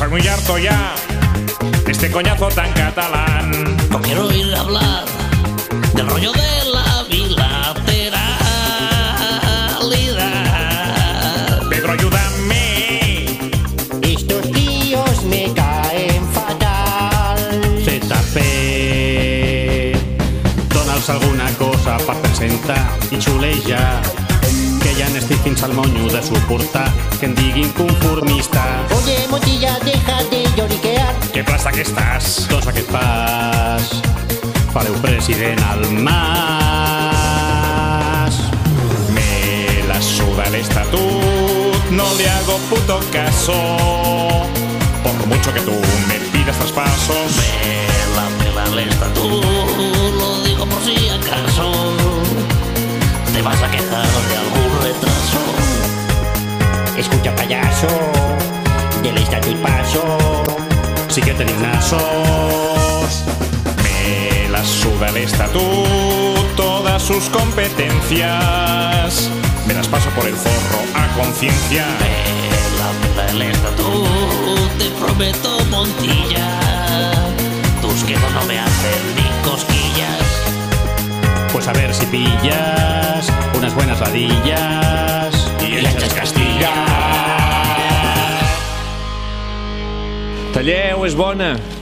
Estoy muy harto ya de este coñazo tan catalán. No quiero oír hablar del rollo de la bilateralidad. Pedro, ayúdame. Estos tíos me caen fatal. ZP, dona'ls alguna cosa per presentar i xulejar, que ja n'estic fins al monyo de suportar que em diguin conformista. Oye, Montilla, deja de lloriquear. Que plaça que estàs. Doncs aquest pas fareu president al Mas. Me la suda el estatut, no le hago puto caso. Por mucho que tú me pidas traspasos. Me la el estatut, lo digo por si acaso te vas a quejar de algún retraso. Escucha, payaso, del estatut paso. Sí que tenim nassos. Me la suda el estatut, todas sus competencias. Me las paso por el forro a conciencia. Me la el estatut, te prometo, Montilla, tus quedos no me hacen ni cosquillas. Pues a ver si pillas unas buenas ladillas Y echas Castilla. Talleu, és bona.